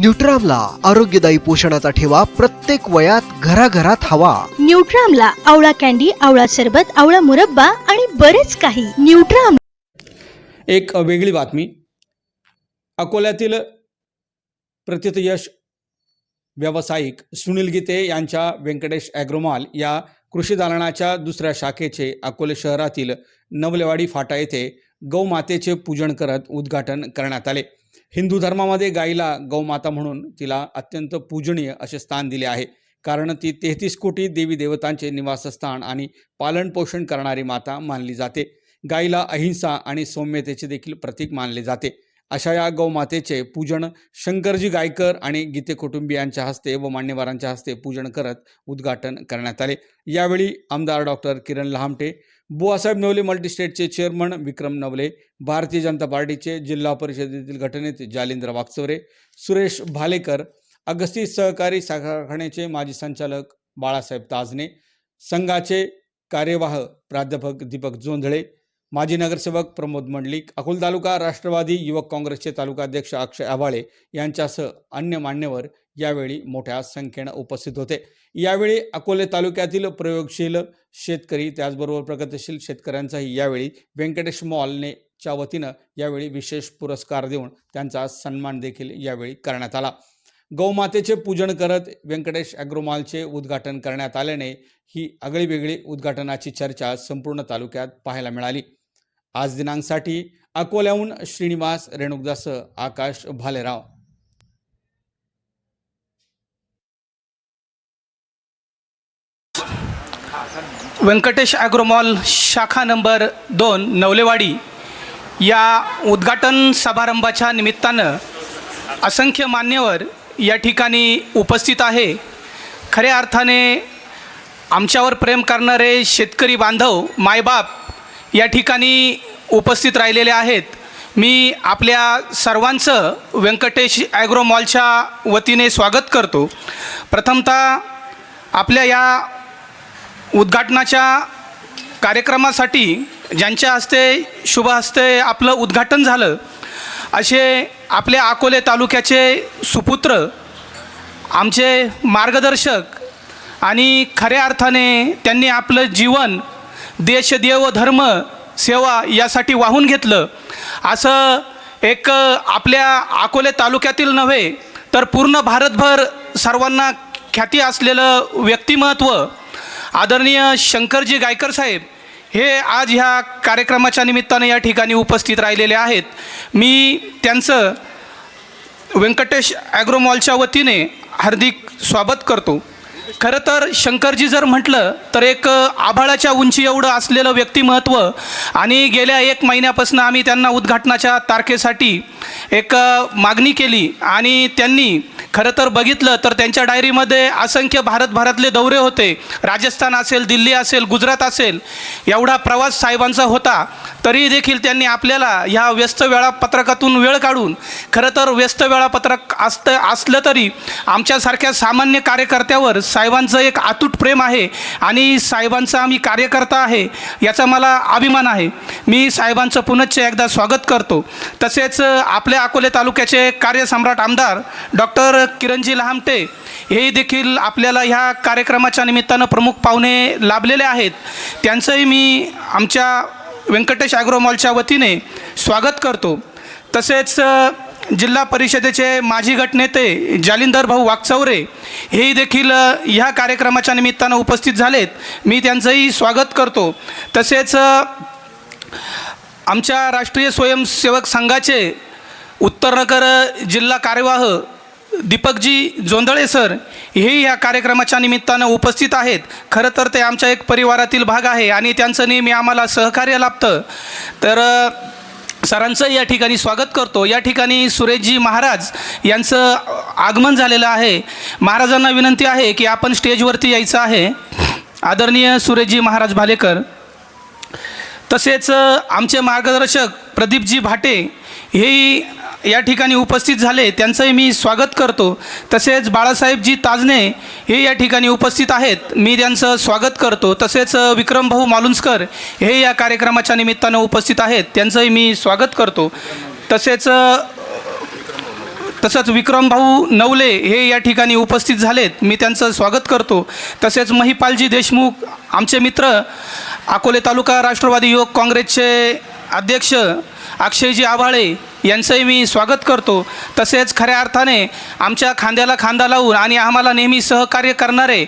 न्यूट्रामला आरोग्यदायी पोषणाचा ठेवा प्रत्येक वयात घराघरात हवा। न्यूट्रामला आवळा कँडी, आवळा सरबत, आवळा मुरब्बा आणि बरेच काही। न्यूट्राम। एक वेगळी बातमी। अकोल्यातील प्रतितयश व्यावसायिक सुनील गीते यांच्या व्यंकटेश ॲग्रोमॉल या कृषी दालनाच्या दुसऱ्या शाखेचे अकोले शहरातील नवलेवाडी फाटा येथे गौमातेचे पूजन करत उद्घाटन करण्यात आले। हिंदू धर्मामध्ये गायीला गौमाता म्हणून तिला अत्यंत पूजनीय असे स्थान दिले आहे, कारण ती 33 कोटी देवी देवतांचे निवासस्थान आणि पालनपोषण करणारी माता मानली जाते। गायीला अहिंसा आणि सौम्यतेचे देखील प्रतीक मानले जाते। अशा या गौमातेचे पूजन शंकरजी गायकर आणि गीते कुटुंबियांच्या हस्ते व मान्यवरांच्या हस्ते पूजन करत उद्घाटन करण्यात आले। यावेळी आमदार डॉक्टर किरण लहामटे, बुवासाहेब नवले मल्टीस्टेटचे चेअरमन विक्रम नवले, भारतीय जनता पार्टीचे जिल्हा परिषदेतील गटनेते जालिंदर वागचौरे, सुरेश भालेकर, अगस्ती सहकारी कारखान्याचे माजी संचालक बाळासाहेब ताजने, संघाचे कार्यवाह प्राध्यापक दीपक जोंधळे, माजी नगरसेवक प्रमोद मंडलिक, अकोला तालुका राष्ट्रवादी युवक काँग्रेसचे तालुकाध्यक्ष अक्षय आवाळे यांच्यासह अन्य मान्यवर यावेळी मोठ्या संख्येने उपस्थित होते। यावेळी अकोले तालुक्यातील प्रयोगशील शेतकरी त्याचबरोबर प्रगतिशील शेतकऱ्यांचाही यावेळी व्यंकटेश मॉलने च्या वतीनं यावेळी विशेष पुरस्कार देऊन त्यांचा सन्मान देखील यावेळी करण्यात आला। गौमातेचे पूजन करत व्यंकटेश ॲग्रोमॉलचे उद्घाटन करण्यात आल्याने ही आगळीवेगळी उद्घाटनाची चर्चा संपूर्ण तालुक्यात पाहायला मिळाली। आज दिनांकसाठी अकोल्याहून श्रीनिवास रेणुकदासह आकाश भालेराव। व्यंकटेश ॲग्रोमॉल शाखा नंबर 2 नवलेवाडी या उद्घाटन समारंभाच्या निमित्तानं असंख्य मान्यवर या ठिकाणी उपस्थित आहे। खऱ्या अर्थाने आमच्यावर प्रेम करणारे शेतकरी बांधव, मायबाप या ठिकाणी उपस्थित राहिलेले आहेत। मी आपल्या सर्वांचं व्यंकटेश ॲग्रोमॉलच्या वतीने स्वागत करतो। प्रथमतः आपल्या या उद्घाटनाच्या कार्यक्रमासाठी ज्यांच्या हस्ते शुभ हस्ते आपलं उद्घाटन झालं, असे आपल्या अकोले तालुक्याचे सुपुत्र, आमचे मार्गदर्शक आणि खऱ्या अर्थाने त्यांनी आपलं जीवन देश, देव, धर्म, सेवा यासाठी वाहून घेतलं, असं एक आपल्या अकोले तालुक्यातील नव्हे तर पूर्ण भारतभर सर्वांना ख्याती असलेलं व्यक्तिमत्व आदरणीय शंकरजी गायकर साहेब हे आज ह्या कार्यक्रमाच्या निमित्ताने या ठिकाणी उपस्थित राहिलेले आहेत। मी त्यांचं व्यंकटेश ॲग्रोमॉलच्या वतीने हार्दिक स्वागत करतो। खरं तर शंकरजी जर म्हटलं तर एक आभाळाच्या उंची एवढं असलेलं व्यक्तिमत्व, आणि गेल्या 1 महिन्यापासून आम्ही त्यांना उद्घाटनाच्या तारखेसाठी एक मागणी केली आणि त्यांनी खरं तर बघितलं तर त्यांच्या डायरीमध्ये असंख्य भारतभरातले दौरे होते। राजस्थान असेल, दिल्ली असेल, गुजरात असेल, एवढा प्रवास साहेबांचा होता। तरी देखील त्यांनी आपल्याला ह्या व्यस्त वेळापत्रकातून वेळ काढून, खरं तर व्यस्त वेळापत्रक असलं तरी आमच्यासारख्या सामान्य कार्यकर्त्यावर साहेबांचं एक अतूट प्रेम आहे आणि साहेबांचा आम्ही कार्यकर्ता आहे याचा मला अभिमान आहे। मी साहेबांचं पुनश्च एकदा स्वागत करतो। तसेच आपल्या अकोले तालुक्याचे कार्यसम्राट आमदार डॉक्टर किरणजी लहामटे हे देखील आपल्याला ह्या कार्यक्रमाच्या निमित्तानं प्रमुख पाहुणे लाभलेले आहेत। त्यांचंही मी आमच्या व्यंकटेश ॲग्रोमॉलच्या वतीने स्वागत करतो। तसेच जिल्हा परिषदेचे माजी गटनेते जालिंदर भाऊ वागचौरे हेही देखील ह्या कार्यक्रमाच्या निमित्तानं उपस्थित झालेत, मी त्यांचंही स्वागत करतो। तसेच आमच्या राष्ट्रीय स्वयंसेवक संघाचे उत्तरनगर जिल्हा कार्यवाह दीपकजी जोंधळे सर हेही या कार्यक्रमाच्या निमित्तानं उपस्थित आहेत। खरं तर ते आमच्या एक परिवारातील भाग आहे आणि त्यांचं नेहमी आम्हाला सहकार्य लाभतं, तर सरांचं या ठिकाणी स्वागत करतो। या ठिकाणी सुरेशजी महाराज यांचं आगमन झालेलं आहे। महाराजांना विनंती आहे की आपण स्टेजवरती यायचं आहे। आदरणीय सुरेशजी महाराज भालेकर, तसेच आमचे मार्गदर्शक प्रदीपजी भाटे हेही या ठिकाणी उपस्थित झाले, त्यांचंही मी स्वागत करतो। तसेच बाळासाहेबजी ताजने हे या ठिकाणी उपस्थित आहेत, मी त्यांचं स्वागत करतो। तसेच विक्रम भाऊ मालुंजकर हे या कार्यक्रमाच्या निमित्तानं उपस्थित आहेत, त्यांचंही मी स्वागत करतो। तसेच तसंच विक्रमभाऊ नवले हे या ठिकाणी उपस्थित झालेत, मी त्यांचं स्वागत करतो. तसेच महिपालजी देशमुख आमचे मित्र, अकोले तालुका राष्ट्रवादी युवक काँग्रेसचे अध्यक्ष अक्षयजी आभाळे यांचंही मी स्वागत करतो. तसेच खऱ्या अर्थाने आमच्या खांद्याला खांदा लावून आणि आम्हाला नेहमी सहकार्य करणारे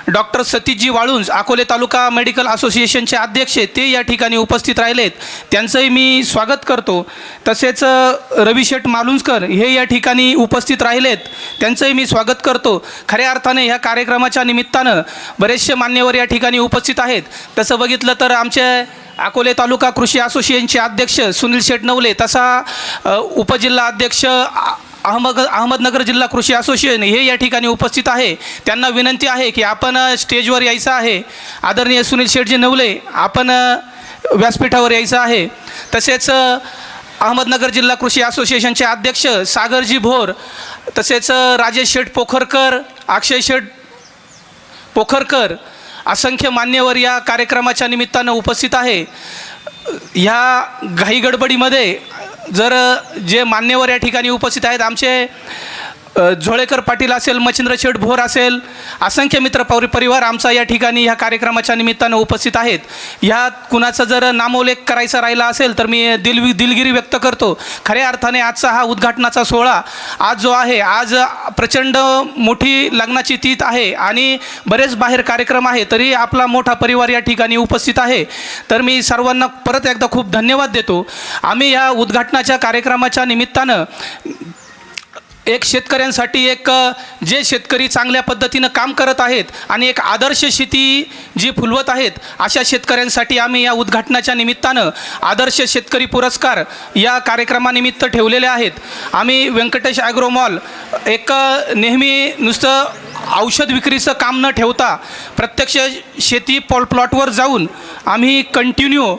डॉक्टर सतीशजी वाळुंज, अकोले तालुका मेडिकल असोसिएशनचे अध्यक्ष, ते या ठिकाणी उपस्थित राहिलेत, त्यांचंही मी स्वागत करतो. तसेच रविशेठ मालुंजकर हे या ठिकाणी उपस्थित राहिलेत, त्यांचंही मी स्वागत करतो. खऱ्या अर्थाने ह्या कार्यक्रमाच्या निमित्तानं बरेचसे मान्यवर या ठिकाणी उपस्थित आहेत. तसं बघितलं तर आमचे अकोले तालुका कृषी असोसिएशनचे अध्यक्ष सुनील शेठ नवले, तसा उपजिल्हा अध्यक्ष अहमदनगर जिल्हा कृषी असोसिएशन हे या ठिकाणी उपस्थित आहे. त्यांना विनंती आहे की आपण स्टेजवर यायचं आहे. आदरणीय सुनील शेठजी नवले, आपण व्यासपीठावर यायचं आहे. तसेच अहमदनगर जिल्हा कृषी असोसिएशनचे अध्यक्ष सागरजी भोर, तसेच राजेश शेठ पोखरकर, अक्षय शेठ पोखरकर, असंख्य मान्यवर या कार्यक्रमाच्या निमित्तानं उपस्थित आहे. ह्या घाईगडबडीमध्ये जर जे मान्यवर या ठिकाणी उपस्थित आहेत, आमचे झोळेकर पाटील असेल, मच्छिंद्र शेठ भोर असेल, असंख्य मित्र परिवार आमचा या ठिकाणी ह्या कार्यक्रमाच्या निमित्तानं उपस्थित आहेत. ह्यात कुणाचा जर नामोल्लेख करायचा राहिला असेल तर मी दिलगिरी व्यक्त करतो. खऱ्या अर्थाने आजचा हा उद्घाटनाचा सोहळा आज जो आहे, आज प्रचंड मोठी लग्नाची तीथ आहे आणि बरेच बाहेर कार्यक्रम आहे, तरी आपला मोठा परिवार या ठिकाणी उपस्थित आहे. तर मी सर्वांना परत एकदा खूप धन्यवाद देतो. आम्ही या उद्घाटनाच्या कार्यक्रमाच्या निमित्तानं एक शेतकऱ्यांसाठी एक जे शेतकरी चांगल्या पद्धतीनं काम करत आहेत आणि एक आदर्श शेती जी फुलवत आहेत, अशा शेतकऱ्यांसाठी आम्ही या उद्घाटनाच्या निमित्तानं आदर्श शेतकरी पुरस्कार या कार्यक्रमानिमित्त ठेवलेले आहेत. आम्ही व्यंकटेश ॲग्रो मॉल एक नेहमी नुसतं औषध विक्रीचं काम न ठेवता प्रत्यक्ष शेती प्लॉटवर जाऊन आम्ही कंटिन्यू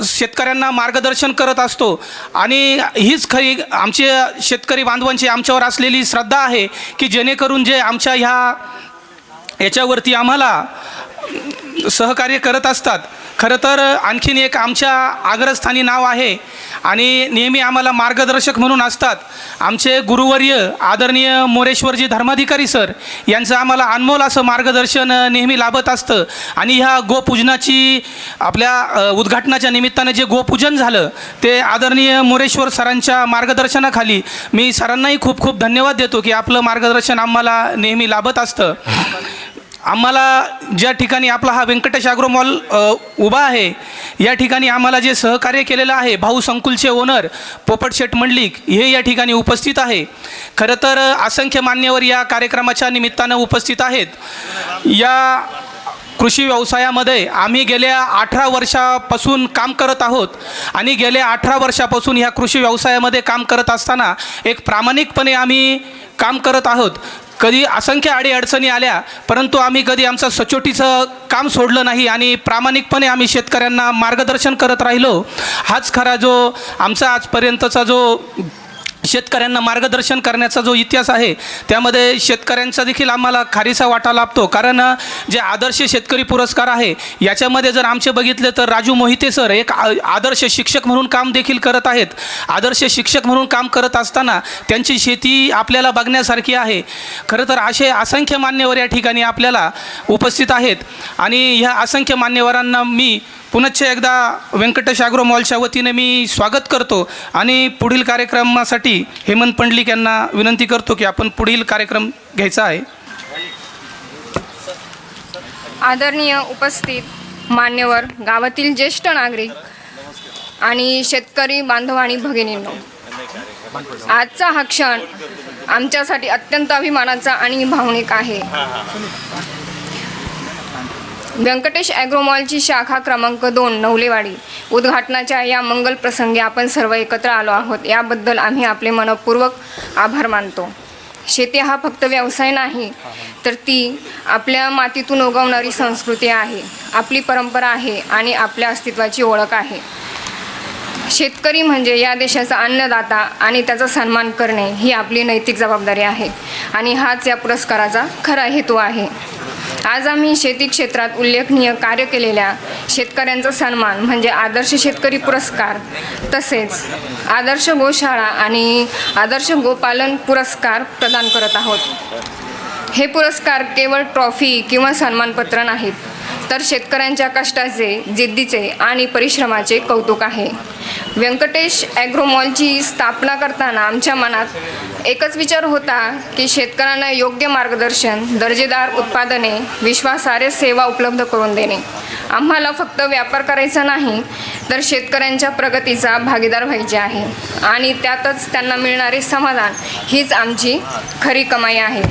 शेतकऱ्यांना मार्गदर्शन करत असतो. आणि हीच खरी आमची शेतकरी बांधवांची आमच्यावर असलेली श्रद्धा आहे की जेणेकरून जे आमच्या याच्यावरती आम्हाला सहकार्य करत असतात. खरं तर आणखीन एक आमच्या अग्रस्थानी नाव आहे आणि नेहमी आम्हाला मार्गदर्शक म्हणून असतात आमचे गुरुवर्य आदरणीय मोरेश्वरजी धर्माधिकारी सर, यांचं आम्हाला अनमोल असं मार्गदर्शन नेहमी लाभत असतं. आणि ह्या गोपूजनाची आपल्या उद्घाटनाच्या निमित्तानं जे गोपूजन झालं ते आदरणीय मोरेश्वर सरांच्या मार्गदर्शनाखाली मी सरांनाही खूप खूप धन्यवाद देतो की आपलं मार्गदर्शन आम्हाला नेहमी लाभत असतं. आम्हाला ज्या ठिकाणी आपला हा व्यंकटेश ॲग्रो मॉल उभा आहे, या ठिकाणी आम्हाला जे सहकार्य केलेलं आहे, भाऊ संकुलचे ओनर पोपटशेठ मंडलिक हे या ठिकाणी उपस्थित आहे. खरं तर असंख्य मान्यवर या कार्यक्रमाच्या निमित्तानं उपस्थित आहेत. या कृषी व्यवसायामध्ये आम्ही गेल्या 18 वर्षापासून काम करत आहोत आणि गेल्या 18 वर्षापासून ह्या कृषी व्यवसायामध्ये काम करत असताना एक प्रामाणिकपणे आम्ही काम करत आहोत. कधी असंख्य अडीअडचणी आल्या, परंतु आम्ही कधी आमचं सचोटीचं काम सोडलं नाही आणि प्रामाणिकपणे आम्ही शेतकऱ्यांना मार्गदर्शन करत राहिलो. हाच खरा जो आमचा आजपर्यंतचा जो शेतकऱ्यांना मार्गदर्शन करण्याचा जो इतिहास आहे, त्यामध्ये शेतकऱ्यांचा देखील आम्हाला खारीचा वाटा लाभतो. कारण जे आदर्श शेतकरी पुरस्कार आहे याच्यामध्ये जर आमचे बघितले तर राजू मोहिते सर एक आदर्श शिक्षक म्हणून काम देखील करत आहेत. आदर्श शिक्षक म्हणून काम करत असताना त्यांची शेती आपल्याला बघण्यासारखी आहे. खरं तर असे असंख्य मान्यवर या ठिकाणी आपल्याला उपस्थित आहेत आणि ह्या असंख्य मान्यवरांना मी पुनश्च एकदा व्यंकटेश ॲग्रो मॉलच्या वतीने मी स्वागत करतो आणि पुढील कार्यक्रमासाठी हेमंत पंडलिक यांना विनंती करतो की आपण पुढील कार्यक्रम घ्यायचा आहे. आदरणीय उपस्थित मान्यवर, गावातील ज्येष्ठ नागरिक आणि शेतकरी बांधव आणि भगिनींनो, आजचा हा क्षण आमच्यासाठी अत्यंत अभिमानाचा आणि भावनिक आहे. व्यंकटेश ॲग्रो मॉलची शाखा क्रमांक 2 नवलेवाडी उद्घाटनाच्या या मंगल प्रसंगी आपण सर्व एकत्र आलो आहोत, याबद्दल आम्ही आपले मनपूर्वक आभार मानतो. शेती हा फक्त व्यवसाय नाही, तर ती आपल्या मातीतून उगवणारी संस्कृती आहे, आपली परंपरा आहे आणि आपल्या अस्तित्वाची ओळख आहे. शेतकरी म्हणजे या देशाचा अन्नदाता आणि त्याचा सन्मान करणे ही आपली नैतिक जबाबदारी आहे आणि हाच या पुरस्काराचा खरा हेतू आहे. आज आम्ही शेती क्षेत्रात उल्लेखनीय कार्य केलेल्या शेतकऱ्यांचा सन्मान म्हणजे आदर्श शेतकरी पुरस्कार, तसेच आदर्श गोशाळा आणि आदर्श गोपालन पुरस्कार प्रदान करत आहोत. हे पुरस्कार केवळ ट्रॉफी किंवा सन्मानपत्र नाहीत, तर शेतकऱ्यांच्या कष्टाचे, जिद्दीचे आणि परिश्रमाचे कौतुक आहे. व्यंकटेश ॲग्रोमॉलची स्थापना करताना आमच्या मनात एकच विचार होता की शेतकऱ्यांना योग्य मार्गदर्शन, दर्जेदार उत्पादने, विश्वासार्ह सेवा उपलब्ध करून देणे. आम्हाला फक्त व्यापार करायचा नाही, तर शेतकऱ्यांच्या प्रगतीचा भागीदार व्हायचे आहे आणि त्यातच त्यांना मिळणारे समाधान हीच आमची खरी कमाई आहे.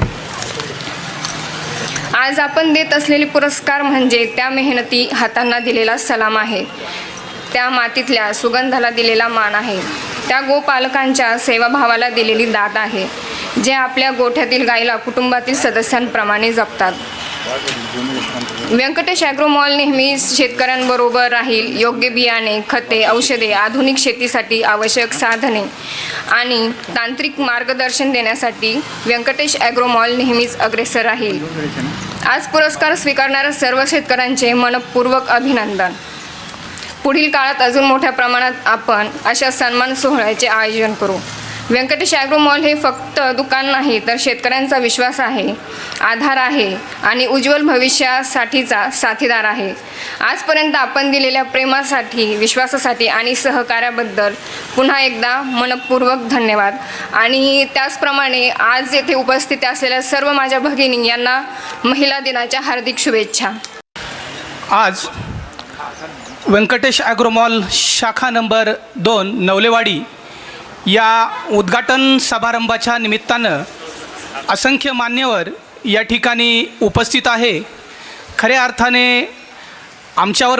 आज आपण देत असलेले पुरस्कार म्हणजे त्या मेहनती हातांना दिलेला सलाम आहे, त्या मातीतल्या सुगंधाला दिलेला मान आहे, त्या गोपालकांच्या सेवाभावाला दिलेली दाद आहे, जे आपल्या गोठ्यातील गाईला कुटुंबातील सदस्यांप्रमाणे जपतात. व्यंकटेश ॲग्रोमॉल नेहमी शेतकऱ्यांबरोबर राहील. योग्य बियाणे, खते, औषधे, आधुनिक शेतीसाठी आवश्यक साधने आणि तांत्रिक मार्गदर्शन देण्यासाठी व्यंकटेश ॲग्रोमॉल नेहमीच अग्रेसर राहील. आज पुरस्कार स्वीकारणाऱ्या सर्व शेतकऱ्यांचे मनपूर्वक अभिनंदन. पुढील काळात अजून मोठ्या प्रमाणात आपण अशा सन्मान सोहळ्याचे आयोजन करू. व्यंकटेश ॲग्रोमॉल हे फक्त दुकान नाही, तर शेतकऱ्यांचा विश्वास आहे, आधार आहे आणि उज्ज्वल भविष्यासाठीचा साथीदार आहे. आजपर्यंत आपण दिलेल्या प्रेमासाठी, विश्वासासाठी आणि सहकार्याबद्दल पुन्हा एकदा मनपूर्वक धन्यवाद. आणि त्याचप्रमाणे आज येथे उपस्थित असलेल्या सर्व माझ्या भगिनी यांना महिला दिनाच्या हार्दिक शुभेच्छा. आज व्यंकटेश ॲग्रोमॉल शाखा नंबर 2 नवलेवाडी या उद्घाटन समारंभाच्या निमित्तानं असंख्य मान्यवर या ठिकाणी उपस्थित आहे. खऱ्या अर्थाने आमच्यावर